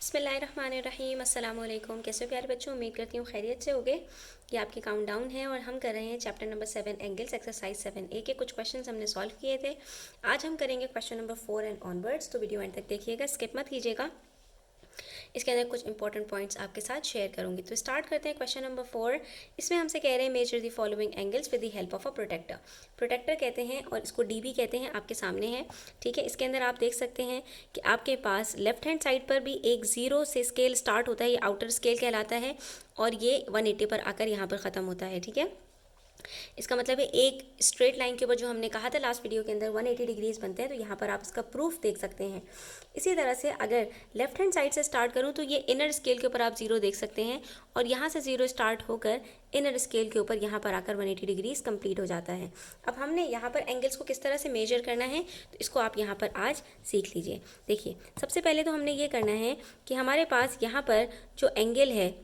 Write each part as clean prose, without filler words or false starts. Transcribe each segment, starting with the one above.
बिस्मिल्लाहिर्रहमानिर्रहीम अस्सलाम वालेकुम। कैसे हो प्यारे बच्चों, उम्मीद करती हूँ खैरियत से होगे। ये आपकी काउंटडाउन है और हम कर रहे हैं chapter number 7 angles exercise 7A के कुछ क्वेश्चंस हमने सॉल्व किए थे। आज हम करेंगे क्वेश्चन नंबर 4 एंड ऑनवर्ड्स, तो वीडियो एंड तक देखिएगा, स्किप मत कीजिएगा। इसके अंदर कुछ इंपॉर्टेंट पॉइंट्स आपके साथ शेयर करूंगी। तो स्टार्ट करते हैं क्वेश्चन नंबर 4। इसमें हमसे कह रहे हैं measure the following angles with the help of a protractor. Protractor कहते हैं और इसको डी भी कहते हैं, आपके सामने है। ठीक है, इसके अंदर आप देख सकते हैं कि आपके पास लेफ्ट हैंड साइड पर भी एक जीरो से स्केल स्टार्ट होता है, ये आउटर स्केल कहलाता है, और ये 180 पर आकर यहाँ पर ख़त्म होता है। ठीक है, इसका मतलब है एक स्ट्रेट लाइन के ऊपर जो हमने कहा था लास्ट वीडियो के अंदर 180 डिग्रीज बनते हैं, तो यहाँ पर आप इसका प्रूफ देख सकते हैं। इसी तरह से अगर लेफ्ट हैंड साइड से स्टार्ट करूँ तो ये इनर स्केल के ऊपर आप जीरो देख सकते हैं, और यहाँ से जीरो स्टार्ट होकर इनर स्केल के ऊपर यहाँ पर आकर 180 डिग्रीज कंप्लीट हो जाता है। अब हमने यहाँ पर एंगल्स को किस तरह से मेजर करना है, तो इसको आप यहाँ पर आज सीख लीजिए। देखिए, सबसे पहले तो हमने ये करना है कि हमारे पास यहाँ पर जो एंगल है,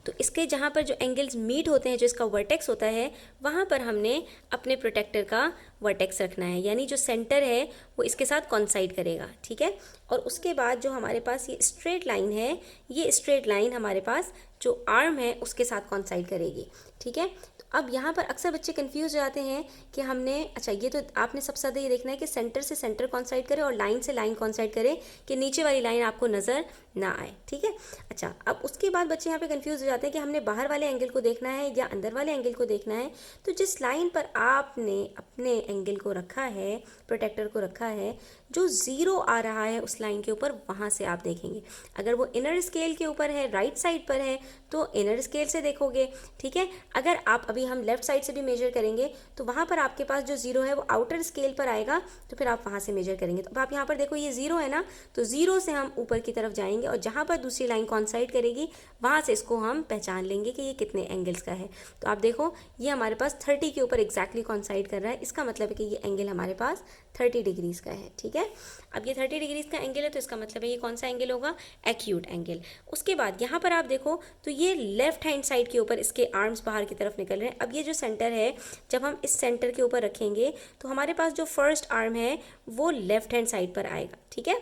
तो इसके जहाँ पर जो एंगल्स मीट होते हैं, जो इसका वर्टेक्स होता है, वहाँ पर हमने अपने प्रोटेक्टर का वर्टेक्स रखना है, यानी जो सेंटर है वो इसके साथ कॉन्साइड करेगा। ठीक है, और उसके बाद जो हमारे पास ये स्ट्रेट लाइन है, ये स्ट्रेट लाइन हमारे पास जो आर्म है उसके साथ कॉन्साइड करेगी। ठीक है, तो अब यहाँ पर अक्सर बच्चे कंफ्यूज हो जाते हैं कि हमने, अच्छा ये तो आपने सबसे ज़्यादा ये देखना है कि सेंटर से सेंटर कॉन्साइड करे और लाइन से लाइन कॉन्साइड करे कि नीचे वाली लाइन आपको नज़र ना आए। ठीक है, अच्छा अब उसके बाद बच्चे यहाँ पे कंफ्यूज हो जाते हैं कि हमने बाहर वाले एंगल को देखना है या अंदर वाले एंगल को देखना है। तो जिस लाइन पर आपने अपने एंगल को रखा है, प्रोटेक्टर को रखा है, जो ज़ीरो आ रहा है उस लाइन के ऊपर, वहाँ से आप देखेंगे। अगर वो इनर स्केल के ऊपर है, राइट साइड पर है, तो इनर स्केल से देखोगे। ठीक है, अगर आप अभी हम लेफ्ट साइड से भी मेजर करेंगे तो वहाँ पर आपके पास जो जीरो है वो आउटर स्केल पर आएगा, तो फिर आप वहाँ से मेजर करेंगे। तो अब आप यहाँ पर देखो, ये जीरो है ना, तो जीरो से हम ऊपर की तरफ जाएंगे और जहाँ पर दूसरी लाइन कॉन्साइड करेगी वहाँ से इसको हम पहचान लेंगे कि ये कितने एंगल्स का है। तो आप देखो, ये हमारे पास 30 के ऊपर एग्जैक्टली कॉन्साइड कर रहा है, इसका मतलब है कि ये एंगल हमारे पास 30 डिग्रीज का है। ठीक है, अब ये 30 डिग्रीज का एंगल है, तो इसका मतलब है ये कौन सा एंगल होगा, एक्यूट एंगल। उसके बाद यहाँ पर आप देखो तो ये लेफ्ट हैंड साइड के ऊपर इसके आर्म्स बाहर की तरफ निकल रहे हैं। अब ये जो सेंटर है, जब हम इस सेंटर के ऊपर रखेंगे तो हमारे पास जो फर्स्ट आर्म है वो लेफ्ट हैंड साइड पर आएगा। ठीक है,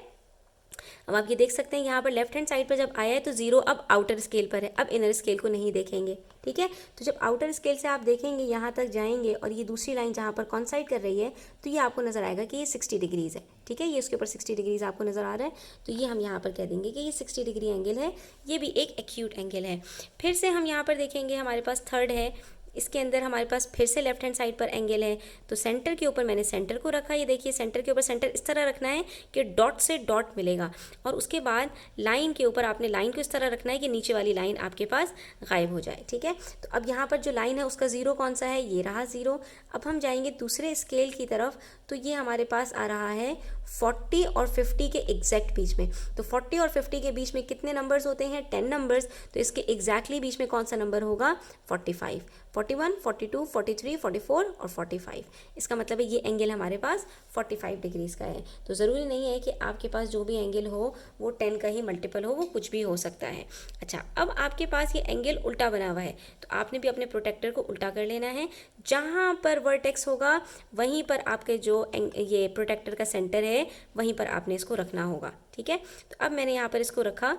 अब आप ये देख सकते हैं यहाँ पर लेफ्ट हैंड साइड पर जब आया है तो जीरो अब आउटर स्केल पर है, अब इनर स्केल को नहीं देखेंगे। ठीक है, तो जब आउटर स्केल से आप देखेंगे, यहाँ तक जाएंगे और ये दूसरी लाइन जहाँ पर कॉन्साइड कर रही है, तो ये आपको नजर आएगा कि ये 60 डिग्रीज है। ठीक है, ये उसके ऊपर 60 डिग्रीज आपको नजर आ रहा है, तो ये हम यहाँ पर कह देंगे कि ये 60 डिग्री एंगल है, ये भी एक एक्यूट एंगल है। फिर से हम यहाँ पर देखेंगे, हमारे पास थर्ड है, इसके अंदर हमारे पास फिर से लेफ्ट हैंड साइड पर एंगल है, तो सेंटर के ऊपर मैंने सेंटर को रखा। ये देखिए, सेंटर के ऊपर सेंटर इस तरह रखना है कि डॉट से डॉट मिलेगा, और उसके बाद लाइन के ऊपर आपने लाइन को इस तरह रखना है कि नीचे वाली लाइन आपके पास गायब हो जाए। ठीक है, तो अब यहाँ पर जो लाइन है उसका ज़ीरो कौन सा है, ये रहा ज़ीरो। अब हम जाएंगे दूसरे स्केल की तरफ, तो ये हमारे पास आ रहा है 40 और 50 के एग्जैक्ट बीच में। तो 40 और 50 के बीच में कितने नंबर्स होते हैं, 10 नंबर्स, तो इसके एग्जैक्टली बीच में कौन सा नंबर होगा, 45, 41, 42, 43, 44 और 45। इसका मतलब है ये एंगल हमारे पास 45 डिग्रीज का है। तो ज़रूरी नहीं है कि आपके पास जो भी एंगल हो वो 10 का ही मल्टीपल हो, वो कुछ भी हो सकता है। अच्छा, अब आपके पास ये एंगल उल्टा बना हुआ है, तो आपने भी अपने प्रोटेक्टर को उल्टा कर लेना है। जहाँ पर वर्टेक्स होगा वहीं पर आपके जो ये प्रोटेक्टर का सेंटर है वहीं पर आपने इसको रखना होगा। ठीक है, तो अब मैंने यहाँ पर इसको रखा।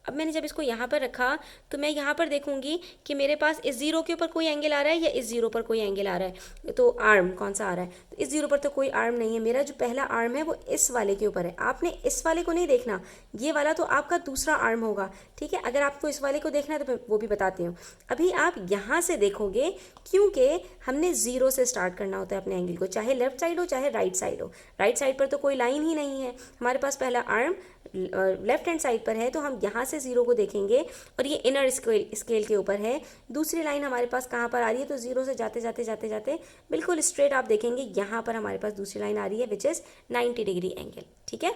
अब मैंने जब इसको यहाँ पर रखा तो मैं यहाँ पर देखूंगी कि मेरे पास इस जीरो के ऊपर कोई एंगल आ रहा है या इस जीरो पर कोई एंगल आ रहा है, तो आर्म कौन सा आ रहा है, तो इस जीरो पर तो कोई आर्म नहीं है। मेरा जो पहला आर्म है वो इस वाले के ऊपर है, आपने इस वाले को नहीं देखना, ये वाला तो आपका दूसरा आर्म होगा। ठीक है, अगर आपको इस वाले को देखना है तो वो भी बताती हूँ। अभी आप यहाँ से देखोगे, क्योंकि हमने जीरो से स्टार्ट करना होता है अपने एंगल को, चाहे लेफ्ट साइड हो चाहे राइट साइड हो। राइट साइड पर तो कोई लाइन ही नहीं है, हमारे पास पहला आर्म लेफ्ट हैंड साइड पर है, तो हम यहाँ से जीरो को देखेंगे और ये इनर स्केल के ऊपर है। दूसरी लाइन हमारे पास कहाँ पर आ रही है, तो जीरो से जाते जाते जाते जाते बिल्कुल स्ट्रेट आप देखेंगे यहाँ पर हमारे पास दूसरी लाइन आ रही है विच इज़ 90 डिग्री एंगल। ठीक है,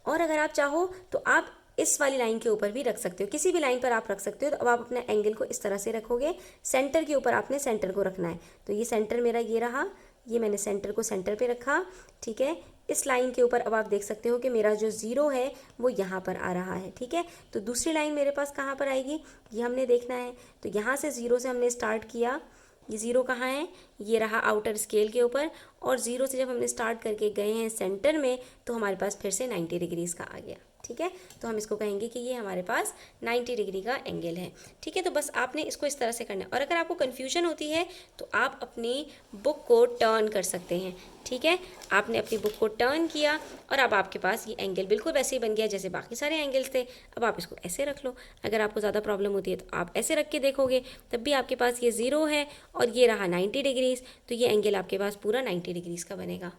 और अगर आप चाहो तो आप इस वाली लाइन के ऊपर भी रख सकते हो, किसी भी लाइन पर आप रख सकते हो। तो अब आप अपना एंगल को इस तरह से रखोगे, सेंटर के ऊपर आपने सेंटर को रखना है। तो ये सेंटर मेरा ये रहा, ये मैंने सेंटर को सेंटर पे रखा। ठीक है, इस लाइन के ऊपर अब आप देख सकते हो कि मेरा जो ज़ीरो है वो यहाँ पर आ रहा है। ठीक है, तो दूसरी लाइन मेरे पास कहाँ पर आएगी, ये हमने देखना है। तो यहाँ से ज़ीरो से हमने स्टार्ट किया, ये ज़ीरो कहाँ है, ये रहा आउटर स्केल के ऊपर, और ज़ीरो से जब हमने स्टार्ट करके गए हैं सेंटर में तो हमारे पास फिर से 90 डिग्रीज़ का आ गया। ठीक है। तो हम इसको कहेंगे कि ये हमारे पास 90 डिग्री का एंगल है, ठीक है। तो बस आपने इसको इस तरह से करना है, और अगर आपको कन्फ्यूजन होती है तो आप अपनी बुक को टर्न कर सकते हैं, ठीक है। आपने अपनी बुक को टर्न किया और अब आपके पास ये एंगल बिल्कुल वैसे ही बन गया जैसे बाकी सारे एंगल्स थे। अब आप इसको ऐसे रख लो, अगर आपको ज़्यादा प्रॉब्लम होती है तो आप ऐसे रख के देखोगे, तब भी आपके पास ये 0 है और ये रहा 90 डिग्रीज़, तो ये एंगल आपके पास पूरा 90 डिग्रीज़ का बनेगा।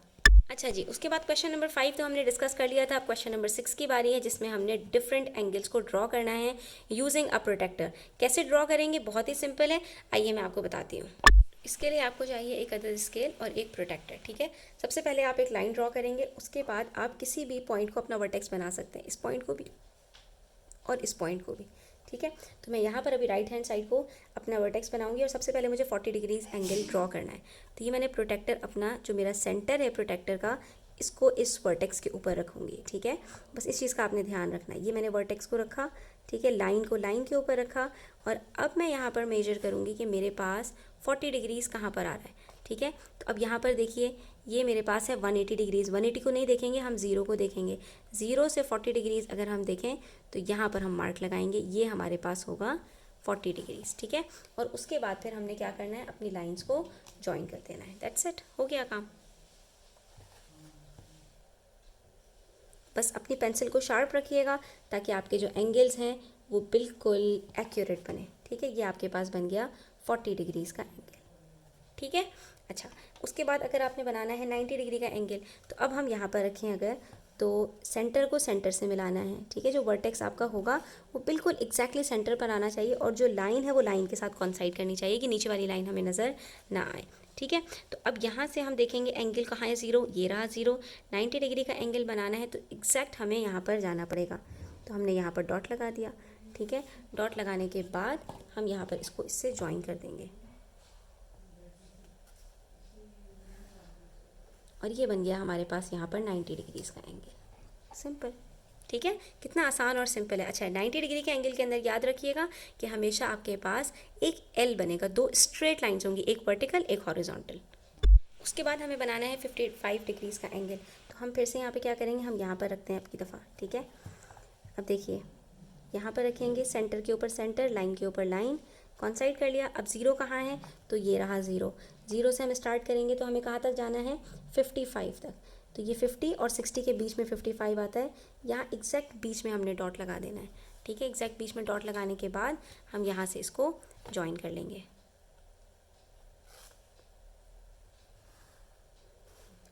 अच्छा जी, उसके बाद क्वेश्चन नंबर 5 तो हमने डिस्कस कर लिया था। अब क्वेश्चन नंबर 6 की बारी है, जिसमें हमने डिफरेंट एंगल्स को ड्रॉ करना है यूजिंग अ प्रोटेक्टर। कैसे ड्रॉ करेंगे, बहुत ही सिंपल है, आइए मैं आपको बताती हूँ। इसके लिए आपको चाहिए एक अदद स्केल और एक प्रोटेक्टर, ठीक है। सबसे पहले आप एक लाइन ड्रॉ करेंगे, उसके बाद आप किसी भी पॉइंट को अपना वर्टेक्स बना सकते हैं, इस पॉइंट को भी और इस पॉइंट को भी, ठीक है। तो मैं यहाँ पर अभी राइट हैंड साइड को अपना वर्टेक्स बनाऊंगी और सबसे पहले मुझे 40 डिग्रीज एंगल ड्रॉ करना है। तो ये मैंने प्रोटेक्टर अपना, जो मेरा सेंटर है प्रोटेक्टर का, इसको इस वर्टेक्स के ऊपर रखूँगी, ठीक है। बस इस चीज़ का आपने ध्यान रखना है। ये मैंने वर्टेक्स को रखा, ठीक है, लाइन को लाइन के ऊपर रखा, और अब मैं यहाँ पर मेजर करूँगी कि मेरे पास 40 डिग्रीज़ कहाँ पर आ रहा है, ठीक है। तो अब यहाँ पर देखिए, ये मेरे पास है 180 डिग्रीज़। 180 को नहीं देखेंगे, हम 0 को देखेंगे। 0 से 40 डिग्रीज़ अगर हम देखें तो यहाँ पर हम मार्क लगाएंगे, ये हमारे पास होगा 40 डिग्रीज़, ठीक है। और उसके बाद फिर हमने क्या करना है, अपनी लाइंस को ज्वाइन कर देना है। दैट्स इट, हो गया काम। बस अपनी पेंसिल को शार्प रखिएगा ताकि आपके जो एंगल्स हैं वो बिल्कुल एक्यूरेट बने, ठीक है। ये आपके पास बन गया 40 डिग्रीज़ का एंगल, ठीक है। अच्छा, उसके बाद अगर आपने बनाना है 90 डिग्री का एंगल, तो अब हम यहाँ पर रखें अगर, तो सेंटर को सेंटर से मिलाना है, ठीक है। जो वर्टेक्स आपका होगा वो बिल्कुल एग्जैक्टली सेंटर पर आना चाहिए, और जो लाइन है वो लाइन के साथ कॉन्साइड करनी चाहिए कि नीचे वाली लाइन हमें नज़र ना आए, ठीक है। तो अब यहाँ से हम देखेंगे एंगल कहाँ है, 0, ये रहा 0। 90 डिग्री का एंगल बनाना है तो एग्जैक्ट हमें यहाँ पर जाना पड़ेगा। तो हमने यहाँ पर डॉट लगा दिया, ठीक है। डॉट लगाने के बाद हम यहाँ पर इसको इससे ज्वाइन कर देंगे, और ये बन गया हमारे पास यहाँ पर 90 डिग्रीज़ का एंगल। सिंपल, ठीक है, कितना आसान और सिंपल है। अच्छा, 90 डिग्री के एंगल के अंदर याद रखिएगा कि हमेशा आपके पास एक एल बनेगा, 2 स्ट्रेट लाइन्स होंगी, एक वर्टिकल एक हॉरिजॉन्टल। उसके बाद हमें बनाना है 55 डिग्रीज़ का एंगल। तो हम फिर से यहाँ पे क्या करेंगे, हम यहाँ पर रखते हैं आपकी दफ़ा, ठीक है। अब देखिए, यहाँ पर रखेंगे, सेंटर के ऊपर सेंटर, लाइन के ऊपर लाइन, कॉन्साइड कर लिया। अब 0 कहाँ है, तो ये रहा 0। 0 से हम स्टार्ट करेंगे तो हमें कहाँ तक जाना है, 55 तक। तो ये 50 और 60 के बीच में 55 आता है। यहाँ एग्जैक्ट बीच में हमने डॉट लगा देना है, ठीक है। एग्जैक्ट बीच में डॉट लगाने के बाद हम यहाँ से इसको ज्वाइन कर लेंगे,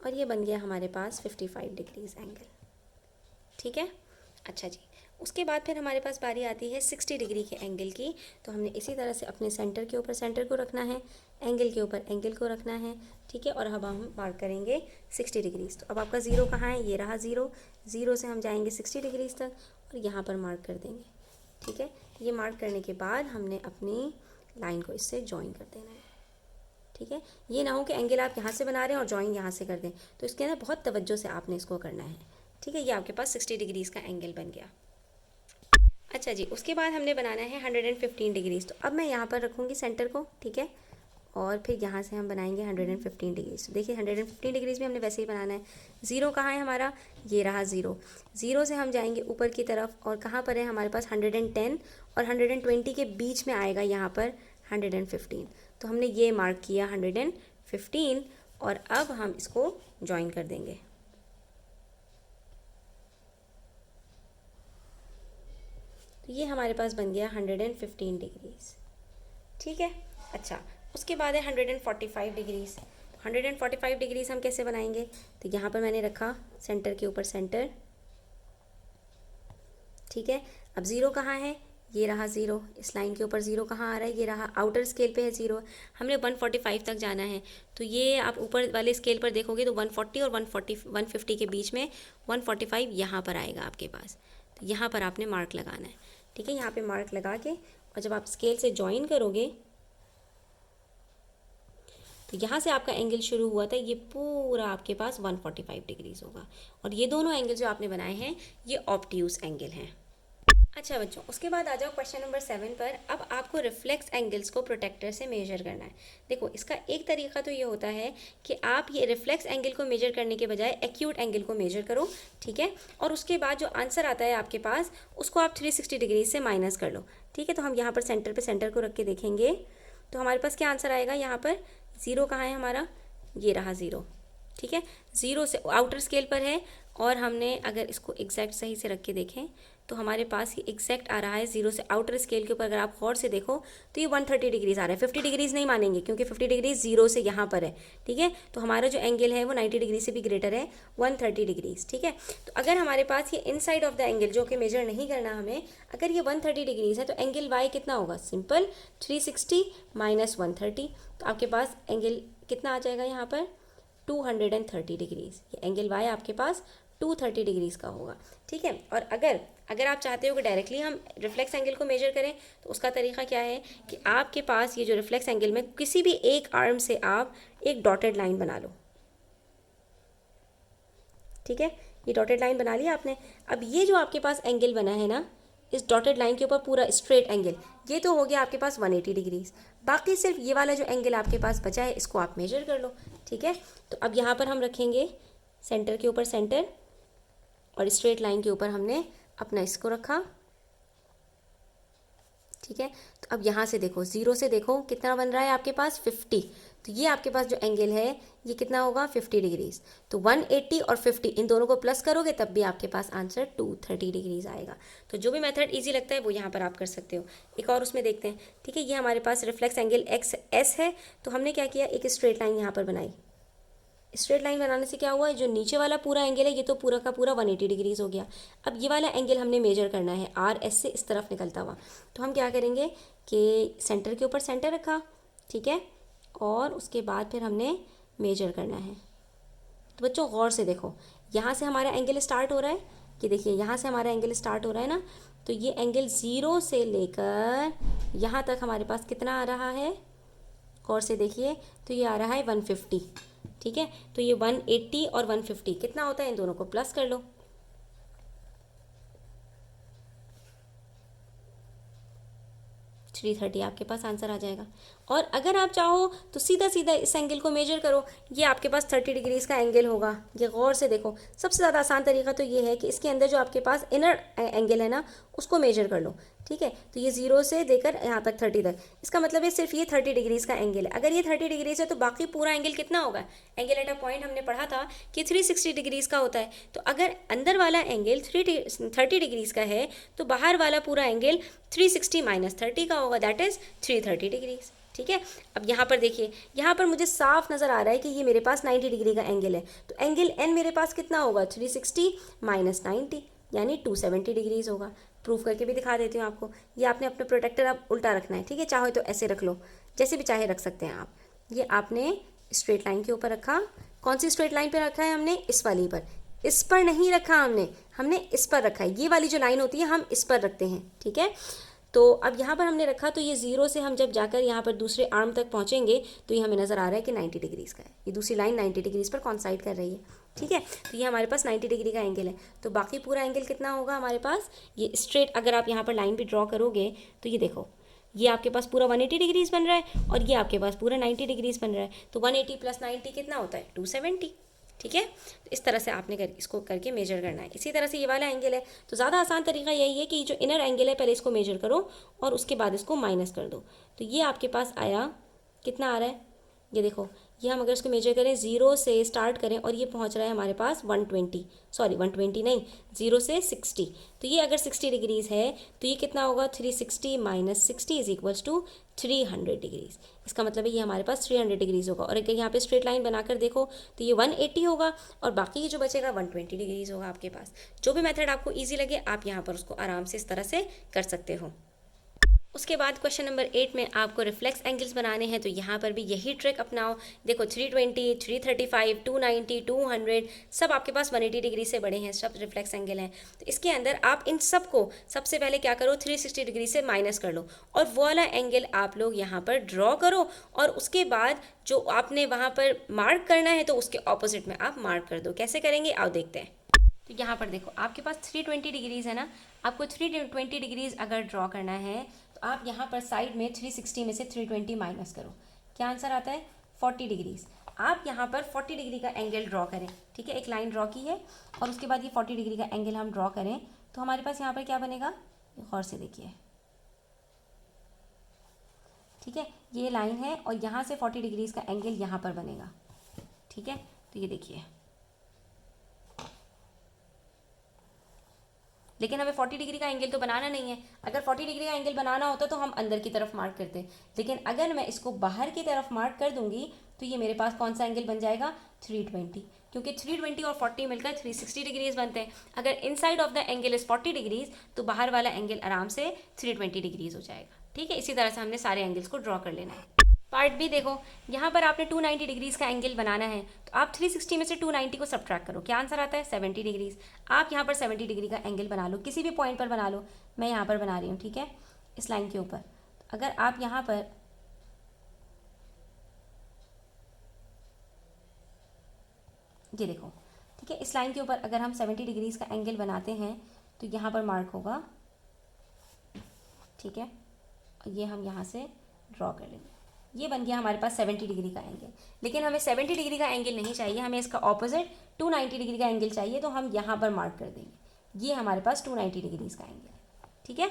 और ये बन गया हमारे पास 55 डिग्रीज़ एंगल, ठीक है। अच्छा जी, उसके बाद फिर हमारे पास बारी आती है 60 डिग्री के एंगल की। तो हमने इसी तरह से अपने सेंटर के ऊपर सेंटर को रखना है, एंगल के ऊपर एंगल को रखना है, ठीक है। और अब हम मार्क करेंगे 60 डिग्रीज़। तो अब आपका 0 कहाँ है, ये रहा 0। 0 से हम जाएंगे 60 डिग्रीज़ तक और यहाँ पर मार्क कर देंगे, ठीक है। ये मार्क करने के बाद हमने अपनी लाइन को इससे ज्वाइन कर देना है, ठीक है। ये ना हो कि एंगल आप यहाँ से बना रहे हैं और ज्वाइन यहाँ से कर दें, तो इसके अंदर बहुत तवज्जो से आपने इसको करना है, ठीक है। ये आपके पास 60 डिग्रीज़ का एंगल बन गया। अच्छा जी, उसके बाद हमने बनाना है 115 डिग्रीज़। तो अब मैं यहाँ पर रखूँगी सेंटर को, ठीक है, और फिर यहाँ से हम बनाएंगे 115 डिग्रीज़। तो देखिए 115 डिग्रीज़ भी हमने वैसे ही बनाना है। 0 कहाँ है हमारा, ये रहा 0। 0 से हम जाएंगे ऊपर की तरफ, और कहाँ पर है हमारे पास 110 और 120 के बीच में आएगा यहाँ पर 115। तो हमने ये मार्क किया 115, और अब हम इसको ज्वाइन कर देंगे। तो ये हमारे पास बन गया 115 डिग्रीज़, ठीक है। अच्छा, उसके बाद है 145 डिग्रीज़। 145 डिग्रीज़ हम कैसे बनाएंगे, तो यहाँ पर मैंने रखा सेंटर के ऊपर सेंटर, ठीक है। अब 0 कहाँ है, ये रहा 0। इस लाइन के ऊपर 0 कहाँ आ रहा है, ये रहा, आउटर स्केल पे है 0। हमने 145 तक जाना है, तो ये आप ऊपर वाले स्केल पर देखोगे तो 140 और 150 के बीच में 145 यहाँ पर आएगा आपके पास। तो यहाँ पर आपने मार्क लगाना है, ठीक है। यहाँ पे मार्क लगा के, और जब आप स्केल से ज्वाइन करोगे तो यहाँ से आपका एंगल शुरू हुआ था, ये पूरा आपके पास 145 डिग्रीज़ होगा। और ये दोनों एंगल जो आपने बनाए हैं ये ऑब्ट्यूज एंगल हैं। अच्छा बच्चों, उसके बाद आ जाओ क्वेश्चन नंबर 7 पर। अब आपको रिफ्लेक्स एंगल्स को प्रोटेक्टर से मेजर करना है। देखो, इसका एक तरीका तो ये होता है कि आप ये रिफ्लेक्स एंगल को मेजर करने के बजाय एक्यूट एंगल को मेजर करो, ठीक है। और उसके बाद जो आंसर आता है आपके पास, उसको आप 360 डिग्री से माइनस कर लो, ठीक है। तो हम यहाँ पर सेंटर पे सेंटर को रख के देखेंगे तो हमारे पास क्या आंसर आएगा। यहाँ पर ज़ीरो कहाँ है हमारा, ये रहा ज़ीरो, ठीक है। ज़ीरो से आउटर स्केल पर है और हमने अगर इसको एग्जैक्ट सही से रख के देखें तो हमारे पास ये एग्जैक्ट आ रहा है ज़ीरो से आउटर स्केल के ऊपर। अगर आप गौर से देखो तो ये 130 डिग्रीज आ रहा है। 50 डिग्रीज नहीं मानेंगे क्योंकि 50 डिग्रीज ज़ीरो से यहाँ पर है, ठीक है। तो हमारा जो एंगल है वो 90 डिग्री से भी ग्रेटर है, 130 डिग्रीज, ठीक है। तो अगर हमारे पास ये इनसाइड ऑफ द एंगल जो कि मेजर नहीं करना हमें, अगर ये 130 डिग्रीज है तो एंगल वाई कितना होगा, सिंपल 360 माइनस 130। तो आपके पास एंगल कितना आ जाएगा यहाँ पर, 230 डिग्रीज। ये एंगल वाई आपके पास 230 डिग्रीज का होगा, ठीक है। और अगर आप चाहते हो कि डायरेक्टली हम रिफ्लेक्स एंगल को मेजर करें तो उसका तरीका क्या है कि आपके पास ये जो रिफ्लेक्स एंगल में किसी भी एक आर्म से आप एक डॉटेड लाइन बना लो, ठीक है। ये डॉटेड लाइन बना लिया आपने। अब ये जो आपके पास एंगल बना है ना, इस डॉटेड लाइन के ऊपर पूरा स्ट्रेट एंगल, ये तो हो गया आपके पास 180 डिग्रीज। बाकी सिर्फ ये वाला जो एंगल आपके पास बचा है इसको आप मेजर कर लो, ठीक है। तो अब यहाँ पर हम रखेंगे सेंटर के ऊपर सेंटर और स्ट्रेट लाइन के ऊपर हमने अपना इसको रखा, ठीक है। तो अब यहाँ से देखो, ज़ीरो से देखो कितना बन रहा है आपके पास 50। तो ये आपके पास जो एंगल है ये कितना होगा 50 डिग्रीज। तो 180 और 50 इन दोनों को प्लस करोगे तब भी आपके पास आंसर 230 डिग्रीज आएगा। तो जो भी मेथड इजी लगता है वो यहाँ पर आप कर सकते हो। एक और उसमें देखते हैं, ठीक है। ये हमारे पास रिफ्लेक्स एंगल एक्स एस है। तो हमने क्या किया, एक स्ट्रेट लाइन यहाँ पर बनाई। स्ट्रेट लाइन बनाने से क्या हुआ, जो नीचे वाला पूरा एंगल है ये तो पूरा का पूरा 180 डिग्रीज हो गया। अब ये वाला एंगल हमने मेजर करना है आर एस से इस तरफ निकलता हुआ। तो हम क्या करेंगे कि सेंटर के ऊपर सेंटर रखा, ठीक है, और उसके बाद फिर हमने मेजर करना है। तो बच्चों गौर से देखो, यहाँ से हमारा एंगल स्टार्ट हो रहा है, कि देखिए यहाँ से हमारा एंगल स्टार्ट हो रहा है ना। तो ये एंगल ज़ीरो से लेकर यहाँ तक हमारे पास कितना आ रहा है, गौर से देखिए। तो ये आ रहा है 150, ठीक है। तो ये 180 और 150 कितना होता है, इन दोनों को प्लस कर लो। 330 आपके पास आंसर आ जाएगा। और अगर आप चाहो तो सीधा सीधा इस एंगल को मेजर करो, ये आपके पास 30 डिग्रीज का एंगल होगा। ये गौर से देखो, सबसे ज़्यादा आसान तरीका तो ये है कि इसके अंदर जो आपके पास इनर एंगल है ना उसको मेजर कर लो, ठीक है। तो ये ज़ीरो से देकर यहाँ तक 30 तक, इसका मतलब है सिर्फ ये 30 डिग्रीज का एंगल है। अगर ये 30 डिग्रीज है तो बाकी पूरा एंगल कितना होगा, एंगल एट अ पॉइंट हमने पढ़ा था कि 360 डिग्रीज का होता है। तो अगर अंदर वाला एंगल 30 डिग्रीज का है तो बाहर वाला पूरा एंगल 360 माइनस 30 का होगा, दैट इज़ 330 डिग्रीज, ठीक है। अब यहाँ पर देखिए, यहाँ पर मुझे साफ नज़र आ रहा है कि ये मेरे पास 90 डिग्री का एंगल है। तो एंगल एन मेरे पास कितना होगा, 360 माइनस 90 यानी 270 डिग्रीज होगा। प्रूफ करके भी दिखा देती हूँ आपको। ये आपने अपने प्रोटेक्टर अब उल्टा रखना है, ठीक है। चाहे तो ऐसे रख लो, जैसे भी चाहे रख सकते हैं आप। ये आपने स्ट्रेट लाइन के ऊपर रखा। कौन सी स्ट्रेट लाइन पर रखा है हमने, इस वाली पर। इस पर नहीं रखा हमने इस पर रखा है। ये वाली जो लाइन होती है हम इस पर रखते हैं, ठीक है। तो अब यहाँ पर हमने रखा, तो ये ज़ीरो से हम जब जाकर यहाँ पर दूसरे आर्म तक पहुँचेंगे तो ये हमें नज़र आ रहा है कि 90 डिग्रीज़ का है। ये दूसरी लाइन 90 डिग्रीज़ पर कॉन्साइड कर रही है, ठीक है। तो ये हमारे पास 90 डिग्री का एंगल है। तो बाकी पूरा एंगल कितना होगा हमारे पास, ये स्ट्रेट अगर आप यहाँ पर लाइन भी ड्रॉ करोगे तो ये देखो, ये आपके पास पूरा 180 डिग्रीज़ बन रहा है और ये आपके पास पूरा 90 डिग्रीज़ बन रहा है। तो 180 प्लस 90 कितना होता है, 270, ठीक है। तो इस तरह से आपने इसको करके मेजर करना है। इसी तरह से ये वाला एंगल है, तो ज़्यादा आसान तरीका यही है कि जो इनर एंगल है पहले इसको मेजर करो और उसके बाद इसको माइनस कर दो। तो ये आपके पास आया, कितना आ रहा है, ये देखो, ये हम अगर इसको मेजर करें, ज़ीरो से स्टार्ट करें और ये पहुंच रहा है हमारे पास 120 नहीं, ज़ीरो से 60। तो ये अगर 60 डिग्रीज़ है तो ये कितना होगा, 360 minus 60 is equals to 300 degrees. इसका मतलब है ये हमारे पास 300 डिग्रीज़ होगा। और अगर यहाँ पे स्ट्रेट लाइन बनाकर देखो तो ये 180 होगा और बाकी ये जो बचेगा 120 डिग्रीज़ होगा आपके पास। जो भी मेथड आपको ईजी लगे आप यहाँ पर उसको आराम से इस तरह से कर सकते हो। उसके बाद क्वेश्चन नंबर 8 में आपको रिफ्लेक्स एंगल्स बनाने हैं, तो यहाँ पर भी यही ट्रिक अपनाओ। देखो 320, 335, 290, 200 सब आपके पास 180 डिग्री से बड़े हैं, सब रिफ्लेक्स एंगल हैं। तो इसके अंदर आप इन सब को सबसे पहले क्या करो, 360 डिग्री से माइनस कर लो और वो वाला एंगल आप लोग यहाँ पर ड्रॉ करो और उसके बाद जो आपने वहाँ पर मार्क करना है तो उसके ऑपोजिट में आप मार्क कर दो। कैसे करेंगे आओ देखते हैं। तो यहाँ पर देखो आपके पास 320 डिग्रीज़ है ना, आपको 320 डिग्रीज़ अगर ड्रॉ करना है तो आप यहाँ पर साइड में 360 में से 320 माइनस करो, क्या आंसर आता है 40 डिग्रीज़। आप यहाँ पर 40 डिग्री का एंगल ड्रॉ करें, ठीक है, एक लाइन ड्रॉ की है और उसके बाद ये 40 डिग्री का एंगल हम ड्रॉ करें तो हमारे पास यहाँ पर क्या बनेगा, गौर से देखिए, ठीक है, ये लाइन है और यहाँ से 40 डिग्रीज़ का एंगल यहाँ पर बनेगा, ठीक है। तो ये देखिए, लेकिन हमें 40 डिग्री का एंगल तो बनाना नहीं है। अगर 40 डिग्री का एंगल बनाना होता तो हम अंदर की तरफ मार्क करते, लेकिन अगर मैं इसको बाहर की तरफ मार्क कर दूंगी तो ये मेरे पास कौन सा एंगल बन जाएगा 320, क्योंकि 320 और 40 मिलकर 360 डिग्रीज बनते हैं। अगर inside of the angle is 40 degrees तो बाहर वाला एंगल आराम से 320 डिग्रीज हो जाएगा, ठीक है। इसी तरह से हमने सारे एंगल्स को ड्रॉ कर लेना है। पार्ट बी देखो, यहाँ पर आपने 290 डिग्रीज़ का एंगल बनाना है तो आप 360 में से 290 को सब्ट्रैक्ट करो, क्या आंसर आता है 70 डिग्रीज़। आप यहाँ पर 70 डिग्री का एंगल बना लो, किसी भी पॉइंट पर बना लो, मैं यहाँ पर बना रही हूँ, ठीक है, इस लाइन के ऊपर। अगर आप यहाँ पर ये देखो, ठीक है, इस लाइन के ऊपर अगर हम 70 डिग्रीज़ का एंगल बनाते हैं तो यहाँ पर मार्क होगा, ठीक है, और ये हम यहाँ से ड्रॉ कर लेंगे। ये बन गया हमारे पास 70 डिग्री का एंगल। लेकिन हमें 70 डिग्री का एंगल नहीं चाहिए, हमें इसका ऑपोजिट 290 डिग्री का एंगल चाहिए, तो हम यहाँ पर मार्क कर देंगे। ये हमारे पास 290 डिग्रीज़ का एंगल है, ठीक है।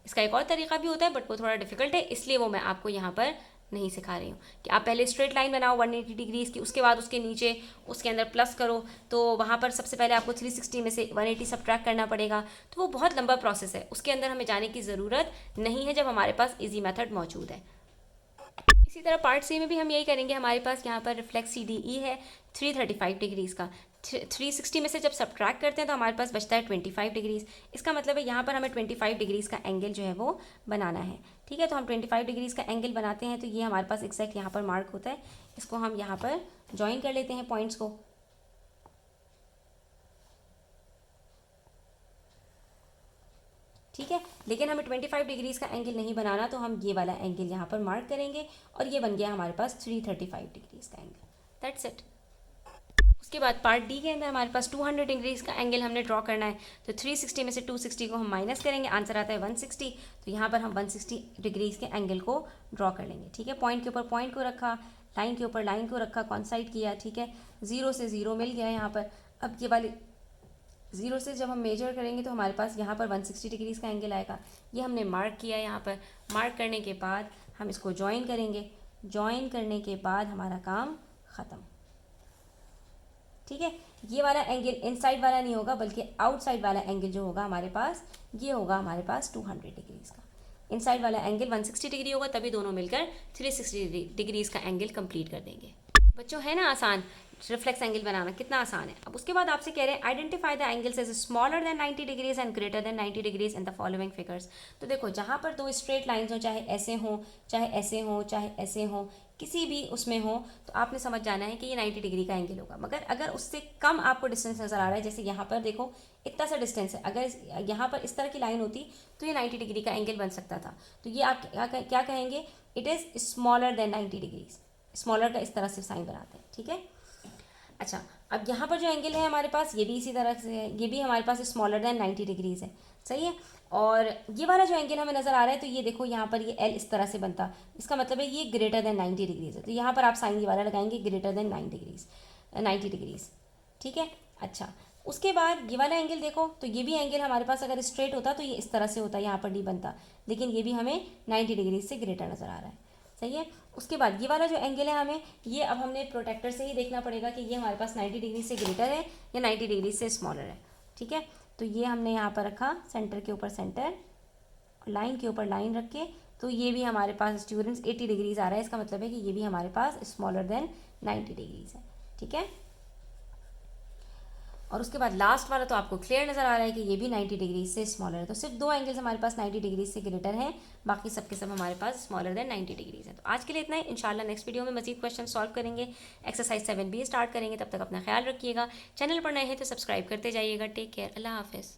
इसका एक और तरीका भी होता है बट वो थोड़ा डिफिकल्ट है, इसलिए वो मैं आपको यहाँ पर नहीं सिखा रही हूँ कि आप पहले स्ट्रेट लाइन बनाओ 180 डिग्रीज़ की, उसके बाद उसके नीचे उसके अंदर प्लस करो, तो वहाँ पर सबसे पहले आपको 360 में से 180 सब्ट्रैक्ट करना पड़ेगा, तो वो बहुत लंबा प्रोसेस है, उसके अंदर हमें जाने की ज़रूरत नहीं है जब हमारे पास ईजी मेथड मौजूद है। इसी तरह पार्ट सी में भी हम यही करेंगे। हमारे पास यहाँ पर रिफ्लेक्स CDE है 335 डिग्रीज़ का, 360 में से जब सब्ट्रैक्ट करते हैं तो हमारे पास बचता है 25 डिग्रीज़। इसका मतलब है यहाँ पर हमें 25 डिग्रीज़ का एंगल जो है वो बनाना है, ठीक है। तो हम 25 डिग्रीज़ का एंगल बनाते हैं तो ये हमारे पास एग्जैक्ट यहाँ पर मार्क होता है, इसको हम यहाँ पर ज्वाइन कर लेते हैं पॉइंट्स को, ठीक है। लेकिन हमें 25 डिग्रीज़ का एंगल नहीं बनाना, तो हम ये वाला एंगल यहाँ पर मार्क करेंगे और ये बन गया हमारे पास 335 डिग्रीज़ का एंगल, दैट्स इट। उसके बाद पार्ट डी के अंदर हमारे पास 200 डिग्रीज़ का एंगल हमने ड्रॉ करना है, तो 360 में से 260 को हम माइनस करेंगे, आंसर आता है 160। तो यहाँ पर हम 160 डिग्रीज़ के एंगल को ड्रॉ कर लेंगे, ठीक है। पॉइंट के ऊपर पॉइंट को रखा, लाइन के ऊपर लाइन को रखा, कॉन्साइड किया, ठीक है। 0 से 0 मिल गया यहाँ पर। अब ये वाली 0 से जब हम मेजर करेंगे तो हमारे पास यहाँ पर 160 डिग्रीज़ का एंगल आएगा, ये हमने मार्क किया। यहाँ पर मार्क करने के बाद हम इसको ज्वाइन करेंगे, ज्वाइन करने के बाद हमारा काम ख़त्म, ठीक है। ये वाला एंगल इनसाइड वाला नहीं होगा बल्कि आउटसाइड वाला एंगल जो होगा हमारे पास, ये होगा हमारे पास 200 डिग्रीज़ का। इनसाइड वाला एंगल 160 डिग्री होगा, तभी दोनों मिलकर 360 डिग्रीज़ का एंगल कंप्लीट कर देंगे। बच्चों है ना आसान, रिफ्लेक्स एंगल बनाना कितना आसान है। अब उसके बाद आपसे कह रहे हैं identify the angles as smaller than 90 degrees and greater than 90 degrees in the following figures. तो देखो जहाँ पर दो स्ट्रेट लाइंस हो, चाहे ऐसे हो, चाहे ऐसे हो, चाहे ऐसे हो, किसी भी उसमें हो, तो आपने समझ जाना है कि ये 90 डिग्री का एंगल होगा। मगर अगर उससे कम आपको डिस्टेंस नज़र आ रहा है, जैसे यहाँ पर देखो इतना सा डिस्टेंस है, अगर यहाँ पर इस तरह की लाइन होती तो ये 90 डिग्री का एंगल बन सकता था, तो ये आप क्या कहेंगे, it is smaller than 90 degrees. Smaller का इस तरह से साइन बनाते हैं, ठीक है। अच्छा, अब यहाँ पर जो एंगल है हमारे पास, ये भी इसी तरह से है, ये भी हमारे पास स्मॉलर देन 90 डिग्रीज है, सही है। और ये वाला जो एंगल हमें नज़र आ रहा है, तो ये देखो यहाँ पर ये L इस तरह से बनता, इसका मतलब है ये ग्रेटर देन 90 डिग्रीज है, तो यहाँ पर आप साइन ये वाला लगाएंगे ग्रेटर देन 90 डिग्रीज, ठीक है। अच्छा, उसके बाद ये वाला एंगल देखो, तो ये भी एंगल हमारे पास अगर स्ट्रेट होता तो ये इस तरह से होता, यहाँ पर D बनता, लेकिन ये भी हमें 90 डिग्रीज से ग्रेटर नज़र आ रहा है, सही है। उसके बाद ये वाला जो एंगल है हमें, ये अब हमने प्रोटेक्टर से ही देखना पड़ेगा कि ये हमारे पास 90 डिग्री से ग्रेटर है या 90 डिग्री से स्मॉलर है, ठीक है। तो ये हमने यहाँ पर रखा, सेंटर के ऊपर सेंटर, लाइन के ऊपर लाइन रख के, तो ये भी हमारे पास स्टूडेंट्स 80 डिग्रीज आ रहा है, इसका मतलब है कि ये भी हमारे पास स्मॉलर देन 90 डिग्रीज है, ठीक है। और उसके बाद लास्ट वाला तो आपको क्लियर नज़र आ रहा है कि ये भी 90 डिग्री से स्मॉलर है। तो सिर्फ दो एंगल्स हमारे पास 90 डिग्री से ग्रेटर हैं, बाकी सब के सब हमारे पास स्मॉलर देन 90 डिग्रीज है। तो आज के लिए इतना ही, इंशाल्लाह नेक्स्ट वीडियो में मजीद क्वेश्चन सॉल्व करेंगे, एक्सरसाइज 7B स्टार्ट करेंगे। तब तक अपना ख्याल रखिएगा, चैनल पर नए हैं तो सब्सक्राइब करते जाइएगा। टेक केयर, अल्लाह हाफिज़।